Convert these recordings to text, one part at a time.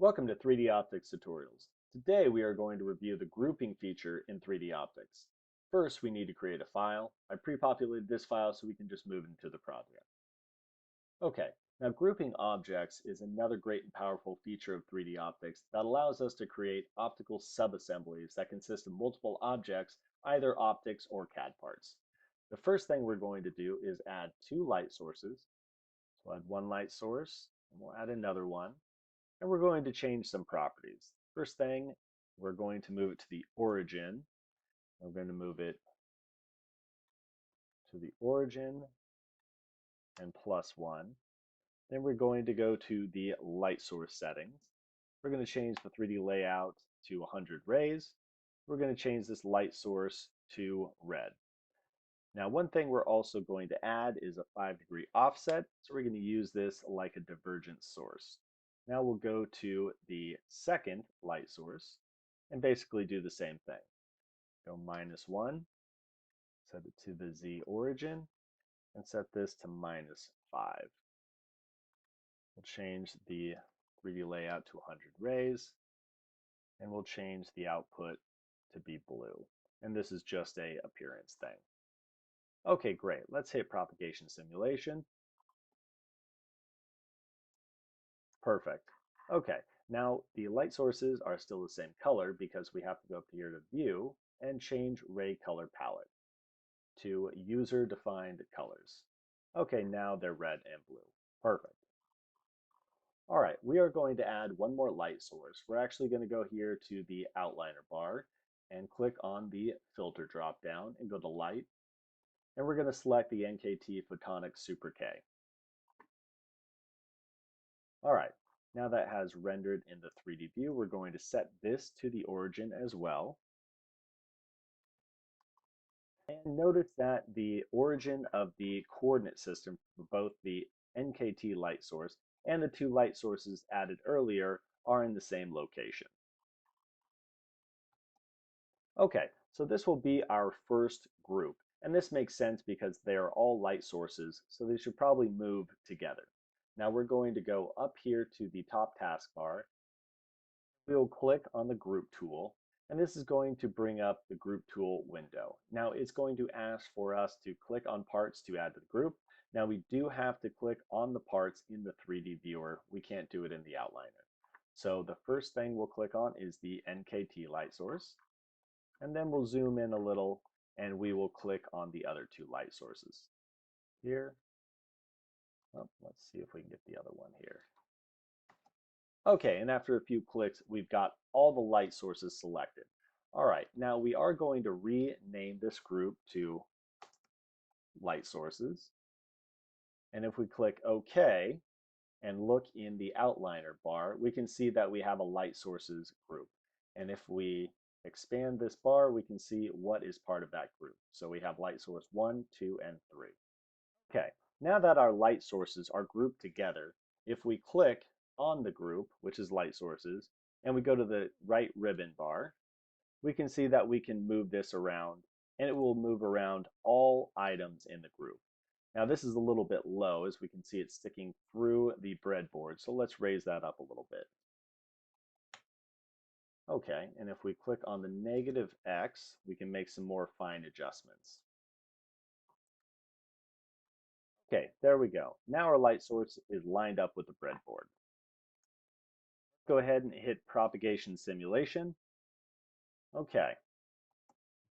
Welcome to 3DOptix Tutorials. Today we are going to review the grouping feature in 3DOptix. First, we need to create a file. I pre-populated this file so we can just move into the project. Okay, now grouping objects is another great and powerful feature of 3DOptix that allows us to create optical subassemblies that consist of multiple objects, either optics or CAD parts. The first thing we're going to do is add two light sources. So we'll add one light source, and we'll add another one. And we're going to change some properties. First thing, we're going to move it to the origin. We're going to move it to the origin and +1. Then we're going to go to the light source settings. We're going to change the 3D layout to 100 rays. We're going to change this light source to red. Now, one thing we're also going to add is a 5-degree offset. So we're going to use this like a divergence source. Now we'll go to the second light source and basically do the same thing. Go -1, set it to the Z origin, and set this to -5. We'll change the 3D layout to 100 rays, and we'll change the output to be blue. And this is just a appearance thing. Okay, great. Let's hit propagation simulation. Perfect. Okay, now the light sources are still the same color because we have to go up here to View and change Ray Color Palette to User Defined Colors. Okay, now they're red and blue. Perfect. All right, we are going to add one more light source. We're actually going to go here to the outliner bar and click on the filter drop down and go to Light. And we're going to select the NKT Photonics Super K. All right, now that has rendered in the 3D view, we're going to set this to the origin as well. And notice that the origin of the coordinate system for both the NKT light source and the two light sources added earlier are in the same location. Okay, so this will be our first group. And this makes sense because they are all light sources, so they should probably move together. Now we're going to go up here to the top taskbar. We'll click on the group tool, and this is going to bring up the group tool window. Now it's going to ask for us to click on parts to add to the group. Now we do have to click on the parts in the 3D viewer. We can't do it in the outliner. So the first thing we'll click on is the NKT light source, and then we'll zoom in a little and we will click on the other two light sources here. Oh, let's see if we can get the other one here. Okay, and after a few clicks, we've got all the light sources selected. All right, now we are going to rename this group to light sources. And if we click OK and look in the outliner bar, we can see that we have a light sources group. And if we expand this bar, we can see what is part of that group. So we have light source 1, 2, and 3. Okay, now that our light sources are grouped together, if we click on the group, which is light sources, and we go to the right ribbon bar, we can see that we can move this around, and it will move around all items in the group. Now this is a little bit low, as we can see it's sticking through the breadboard, so let's raise that up a little bit. Okay, and if we click on the -X, we can make some more fine adjustments. Okay, there we go. Now our light source is lined up with the breadboard. Go ahead and hit propagation simulation. Okay.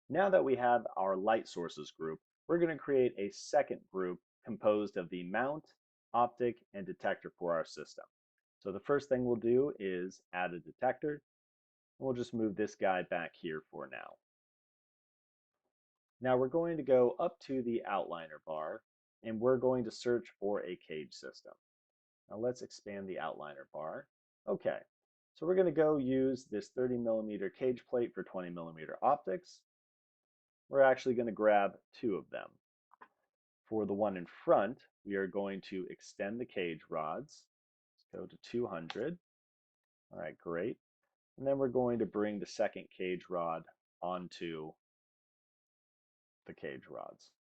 Now that we have our light sources group, we're going to create a second group composed of the mount, optic, and detector for our system. So the first thing we'll do is add a detector. We'll just move this guy back here for now. Now we're going to go up to the outliner bar, and we're going to search for a cage system. Now let's expand the outliner bar. Okay, so we're going to go use this 30mm cage plate for 20mm optics. We're actually going to grab two of them. For the one in front, we are going to extend the cage rods. Let's go to 200. All right, great. And then we're going to bring the second cage rod onto the cage rods.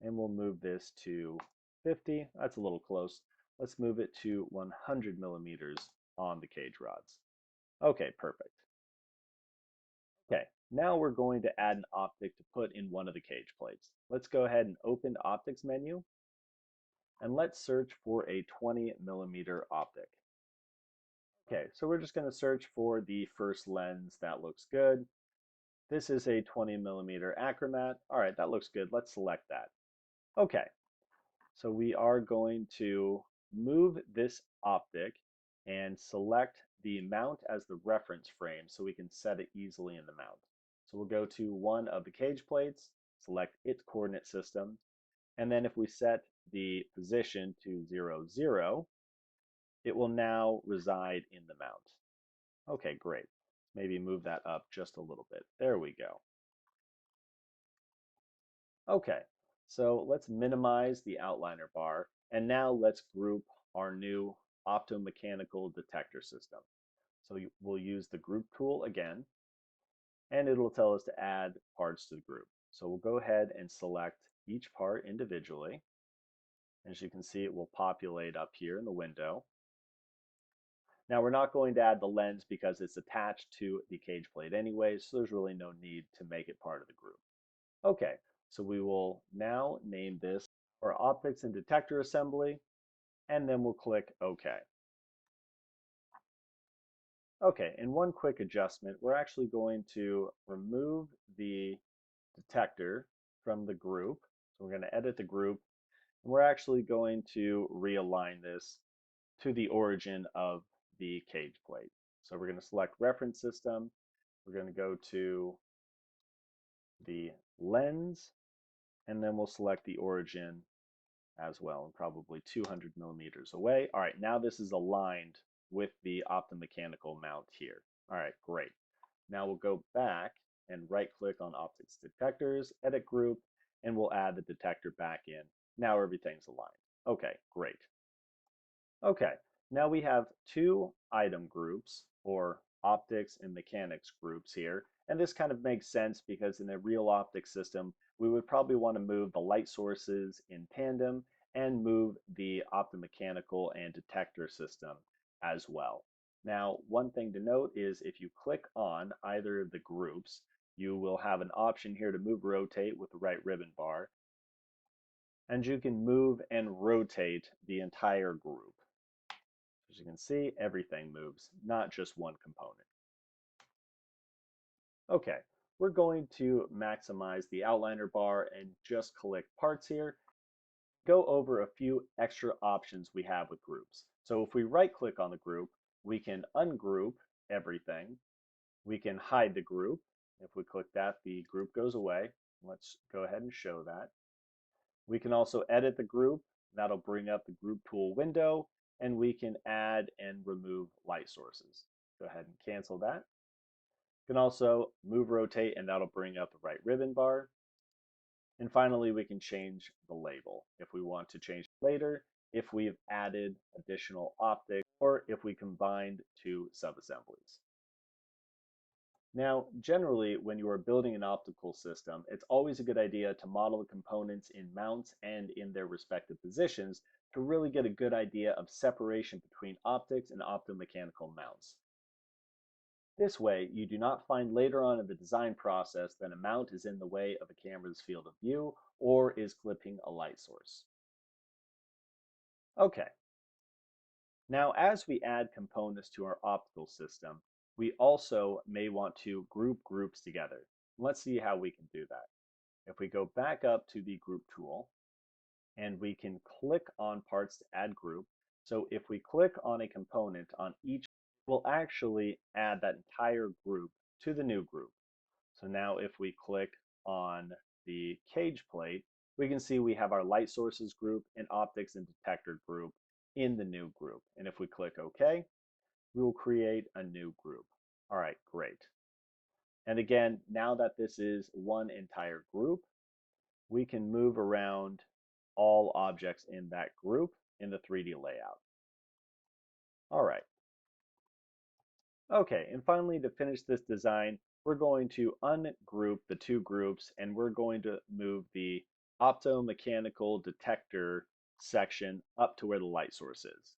And we'll move this to 50. That's a little close. Let's move it to 100mm on the cage rods. Okay, perfect. Okay, now we're going to add an optic to put in one of the cage plates. Let's go ahead and open the optics menu and let's search for a 20 millimeter optic. Okay, so we're just going to search for the first lens that looks good. This is a 20 millimeter achromat. All right, that looks good. Let's select that. Okay, so we are going to move this optic and select the mount as the reference frame so we can set it easily in the mount. So we'll go to one of the cage plates, select its coordinate system, and then if we set the position to 0, 0, it will now reside in the mount. Okay, great. Maybe move that up just a little bit. There we go. Okay, so let's minimize the outliner bar, and now let's group our new optomechanical detector system. So we'll use the group tool again, and it'll tell us to add parts to the group. So we'll go ahead and select each part individually. As you can see, it will populate up here in the window. Now we're not going to add the lens because it's attached to the cage plate anyway, so there's really no need to make it part of the group. Okay, so we will now name this our optics and detector assembly, and then we'll click OK. Okay, and one quick adjustment, we're actually going to remove the detector from the group. So we're going to edit the group, and we're actually going to realign this to the origin of the cage plate. So we're going to select reference system, we're going to go to the lens, and then we'll select the origin as well, and probably 200 millimeters away. All right, now this is aligned with the optomechanical mount here. All right, great. Now we'll go back and right click on optics detectors, edit group, and we'll add the detector back in. Now everything's aligned. Okay, great. Okay, now we have two item groups, or optics and mechanics groups here, and this kind of makes sense because in a real optics system, we would probably want to move the light sources in tandem and move the optomechanical and detector system as well. Now, one thing to note is if you click on either of the groups, you will have an option here to move rotate with the right ribbon bar, and you can move and rotate the entire group. As you can see, everything moves, not just one component. Okay, we're going to maximize the outliner bar and just click parts here. Go over a few extra options we have with groups. So if we right click on the group, we can ungroup everything. We can hide the group. If we click that, the group goes away. Let's go ahead and show that. We can also edit the group. That'll bring up the group tool window, and we can add and remove light sources. Go ahead and cancel that. You can also move rotate, and that'll bring up the right ribbon bar. And finally, we can change the label if we want to change it later, if we've added additional optics, or if we combined two subassemblies. Now, generally, when you are building an optical system, it's always a good idea to model the components in mounts and in their respective positions to really get a good idea of separation between optics and optomechanical mounts. This way, you do not find later on in the design process that a mount is in the way of a camera's field of view or is clipping a light source. Okay, now as we add components to our optical system, we also may want to group groups together. Let's see how we can do that. If we go back up to the group tool, and we can click on parts to add group. So if we click on a component on each, we'll actually add that entire group to the new group. So now if we click on the cage plate, we can see we have our light sources group and optics and detector group in the new group. And if we click OK, we will create a new group. All right, great. And again, now that this is one entire group, we can move around all objects in that group in the 3D layout. All right. Okay, and finally to finish this design, we're going to ungroup the two groups and we're going to move the optomechanical detector section up to where the light source is.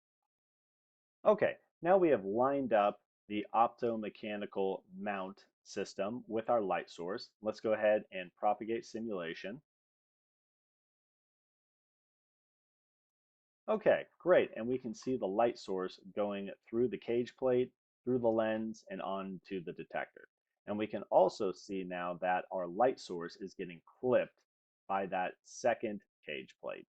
Okay, now we have lined up the optomechanical mount system with our light source. Let's go ahead and propagate simulation. Okay, great. And we can see the light source going through the cage plate, through the lens, and onto the detector. And we can also see now that our light source is getting clipped by that second cage plate.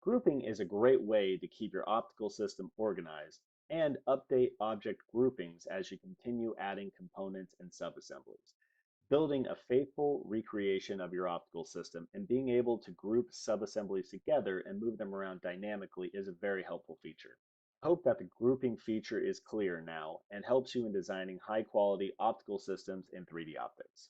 Grouping is a great way to keep your optical system organized and update object groupings as you continue adding components and subassemblies. Building a faithful recreation of your optical system and being able to group subassemblies together and move them around dynamically is a very helpful feature. I hope that the grouping feature is clear now and helps you in designing high quality optical systems in 3D optics.